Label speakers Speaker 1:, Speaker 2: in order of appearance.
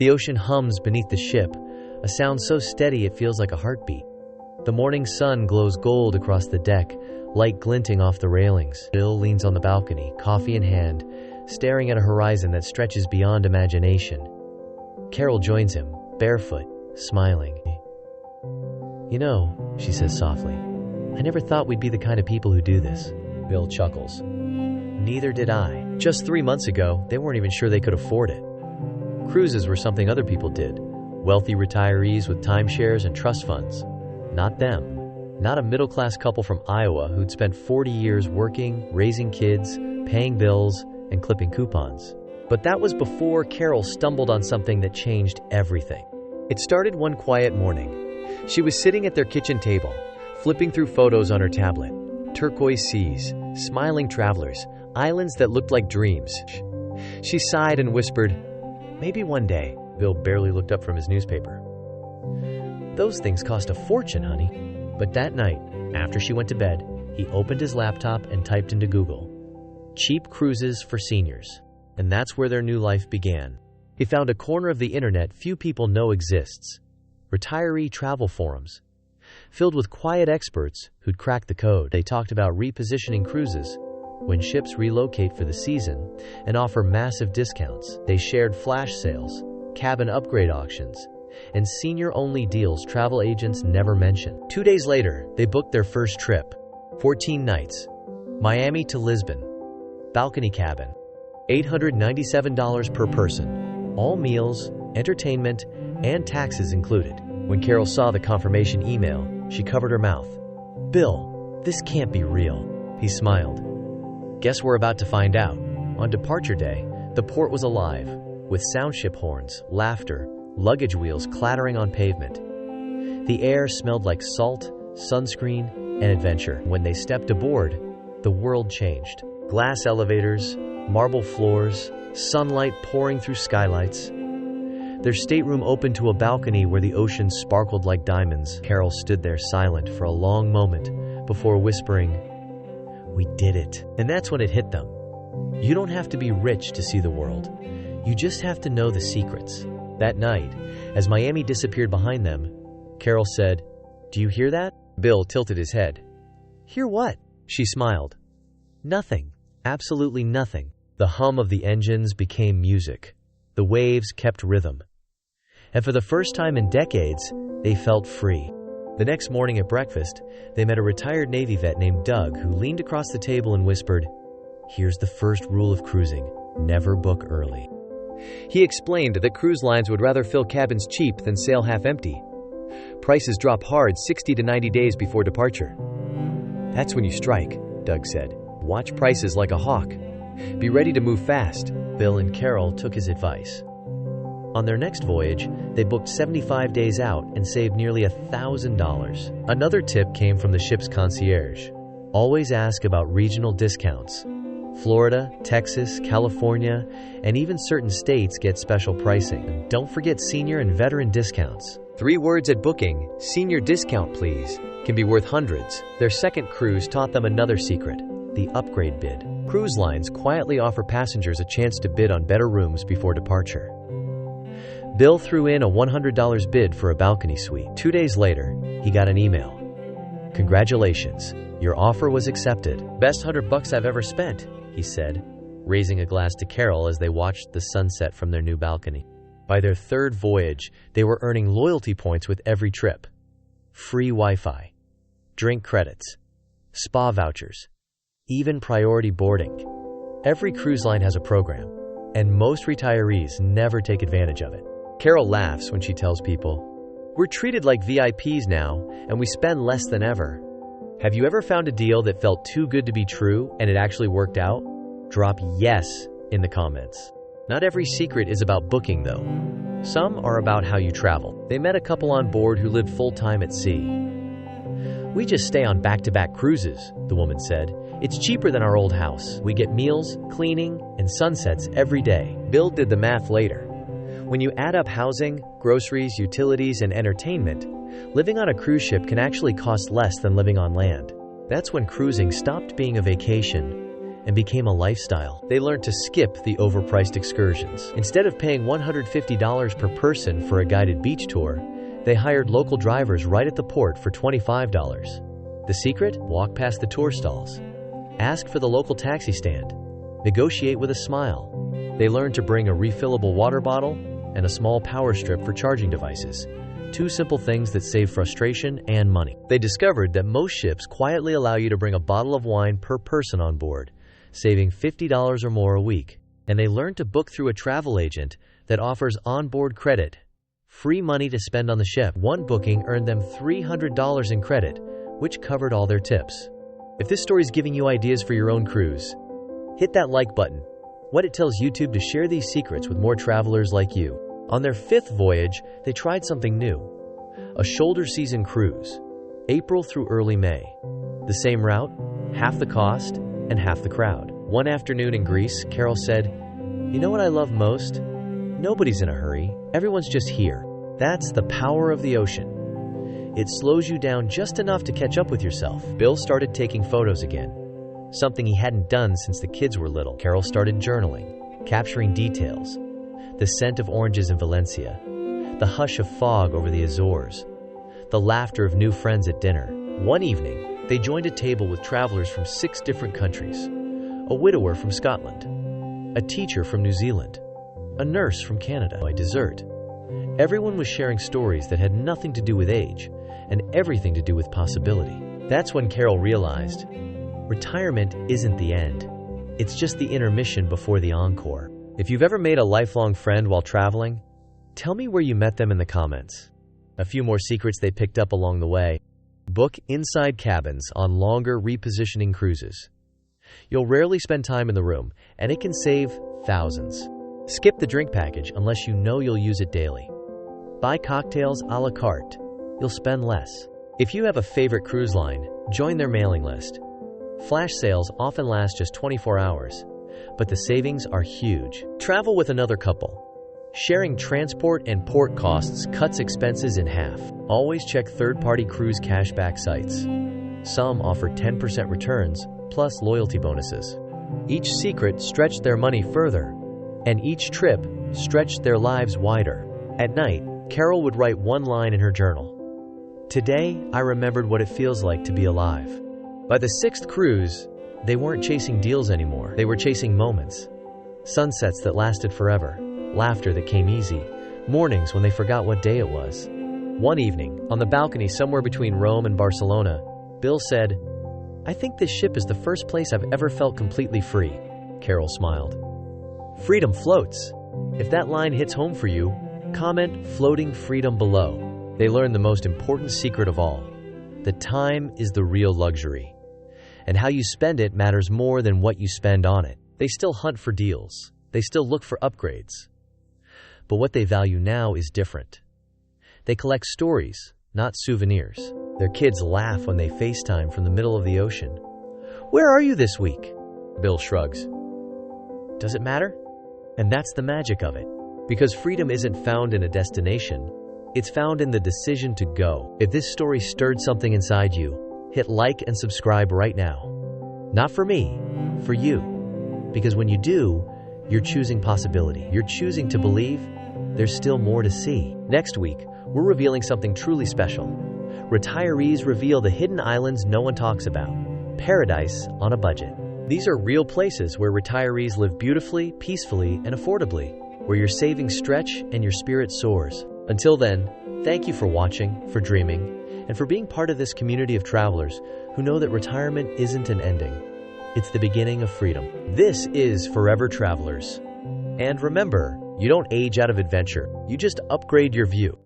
Speaker 1: The ocean hums beneath the ship, a sound so steady it feels like a heartbeat. The morning sun glows gold across the deck, light glinting off the railings. Bill leans on the balcony, coffee in hand, staring at a horizon that stretches beyond imagination. Carol joins him, barefoot, smiling. "You know," she says softly, "I never thought we'd be the kind of people who do this." Bill chuckles. "Neither did I. Just 3 months ago, they weren't even sure they could afford it. Cruises were something other people did. Wealthy retirees with timeshares and trust funds. Not them. Not a middle-class couple from Iowa who'd spent 40 years working, raising kids, paying bills, and clipping coupons." But that was before Carol stumbled on something that changed everything. It started one quiet morning. She was sitting at their kitchen table, flipping through photos on her tablet. Turquoise seas, smiling travelers, islands that looked like dreams. She sighed and whispered, "Maybe one day." Bill barely looked up from his newspaper. "Those things cost a fortune, honey." But that night, after she went to bed, he opened his laptop and typed into Google, "cheap cruises for seniors." And that's where their new life began. He found a corner of the internet few people know exists. Retiree travel forums, filled with quiet experts who'd cracked the code. They talked about repositioning cruises when ships relocate for the season and offer massive discounts. They shared flash sales, cabin upgrade auctions, and senior-only deals travel agents never mention. 2 days later, they booked their first trip. 14 nights. Miami to Lisbon. Balcony cabin. $897 per person. All meals, entertainment, and taxes included. When Carol saw the confirmation email, she covered her mouth. "Bill, this can't be real." He smiled. "Guess we're about to find out." On departure day, the port was alive, with sound ship horns, laughter, luggage wheels clattering on pavement. The air smelled like salt, sunscreen, and adventure. When they stepped aboard, the world changed. Glass elevators, marble floors, sunlight pouring through skylights. Their stateroom opened to a balcony where the ocean sparkled like diamonds. Carol stood there silent for a long moment before whispering, "We did it." And that's when it hit them. You don't have to be rich to see the world. You just have to know the secrets. That night, as Miami disappeared behind them, Carol said, "Do you hear that?" Bill tilted his head. "Hear what?" She smiled. "Nothing. Absolutely nothing." The hum of the engines became music. The waves kept rhythm. And for the first time in decades, they felt free. The next morning at breakfast, they met a retired Navy vet named Doug who leaned across the table and whispered, "Here's the first rule of cruising. Never book early." He explained that cruise lines would rather fill cabins cheap than sail half empty. Prices drop hard 60 to 90 days before departure. "That's when you strike," Doug said. "Watch prices like a hawk. Be ready to move fast." Bill and Carol took his advice. On their next voyage, they booked 75 days out and saved nearly $1,000. Another tip came from the ship's concierge. Always ask about regional discounts. Florida, Texas, California, and even certain states get special pricing. And don't forget senior and veteran discounts. 3 words at booking, "Senior discount please," can be worth hundreds. Their second cruise taught them another secret, the upgrade bid. Cruise lines quietly offer passengers a chance to bid on better rooms before departure. Bill threw in a $100 bid for a balcony suite. 2 days later, he got an email. "Congratulations, your offer was accepted." "Best $100 I've ever spent," he said, raising a glass to Carol as they watched the sunset from their new balcony. By their third voyage, they were earning loyalty points with every trip. Free Wi-Fi, drink credits, spa vouchers, even priority boarding. Every cruise line has a program, and most retirees never take advantage of it. Carol laughs when she tells people, "We're treated like VIPs now, and we spend less than ever." Have you ever found a deal that felt too good to be true and it actually worked out? Drop yes in the comments. Not every secret is about booking, though. Some are about how you travel. They met a couple on board who lived full-time at sea. "We just stay on back-to-back cruises," the woman said. "It's cheaper than our old house. We get meals, cleaning, and sunsets every day." Bill did the math later. When you add up housing, groceries, utilities, and entertainment, living on a cruise ship can actually cost less than living on land. That's when cruising stopped being a vacation and became a lifestyle. They learned to skip the overpriced excursions. Instead of paying $150 per person for a guided beach tour, they hired local drivers right at the port for $25. The secret? Walk past the tour stalls. Ask for the local taxi stand. Negotiate with a smile. They learned to bring a refillable water bottle and a small power strip for charging devices. Two simple things that save frustration and money. They discovered that most ships quietly allow you to bring a bottle of wine per person on board, saving $50 or more a week. And they learned to book through a travel agent that offers onboard credit, free money to spend on the ship. One booking earned them $300 in credit, which covered all their tips. If this story is giving you ideas for your own cruise, hit that like button. What it tells YouTube to share these secrets with more travelers like you. On their 5th voyage, they tried something new. A shoulder season cruise, April through early May. The same route, half the cost, and half the crowd. One afternoon in Greece, Carol said, "You know what I love most? Nobody's in a hurry. Everyone's just here. That's the power of the ocean. It slows you down just enough to catch up with yourself." Bill started taking photos again, something he hadn't done since the kids were little. Carol started journaling, capturing details. The scent of oranges in Valencia, the hush of fog over the Azores, the laughter of new friends at dinner. One evening, they joined a table with travelers from 6 different countries. A widower from Scotland, a teacher from New Zealand, a nurse from Canada. By dessert, everyone was sharing stories that had nothing to do with age and everything to do with possibility. That's when Carol realized, retirement isn't the end. It's just the intermission before the encore. If you've ever made a lifelong friend while traveling, tell me where you met them in the comments. A few more secrets they picked up along the way. Book inside cabins on longer repositioning cruises. You'll rarely spend time in the room, and it can save thousands. Skip the drink package unless you know you'll use it daily. Buy cocktails a la carte. You'll spend less. If you have a favorite cruise line, join their mailing list. Flash sales often last just 24 hours, but the savings are huge. Travel with another couple. Sharing transport and port costs cuts expenses in half. Always check third-party cruise cashback sites. Some offer 10% returns, plus loyalty bonuses. Each secret stretched their money further, and each trip stretched their lives wider. At night, Carol would write one line in her journal. "Today, I remembered what it feels like to be alive." By the 6th cruise, they weren't chasing deals anymore. They were chasing moments. Sunsets that lasted forever. Laughter that came easy. Mornings when they forgot what day it was. One evening, on the balcony somewhere between Rome and Barcelona, Bill said, "I think this ship is the first place I've ever felt completely free." Carol smiled. Freedom floats. If that line hits home for you, comment "floating freedom" below. They learned the most important secret of all. The time is the real luxury, and how you spend it matters more than what you spend on it. They still hunt for deals. They still look for upgrades. But what they value now is different. They collect stories, not souvenirs. Their kids laugh when they FaceTime from the middle of the ocean. "Where are you this week?" Bill shrugs. Does it matter? And that's the magic of it. Because freedom isn't found in a destination. It's found in the decision to go. If this story stirred something inside you, hit like and subscribe right now. Not for me, for you. Because when you do, you're choosing possibility. You're choosing to believe there's still more to see. Next week, we're revealing something truly special. Retirees reveal the hidden islands no one talks about. Paradise on a budget. These are real places where retirees live beautifully, peacefully, and affordably, where your savings stretch and your spirit soars. Until then, thank you for watching, for dreaming, and for being part of this community of travelers who know that retirement isn't an ending. It's the beginning of freedom. This is Forever Travelers. And remember, you don't age out of adventure, you just upgrade your view.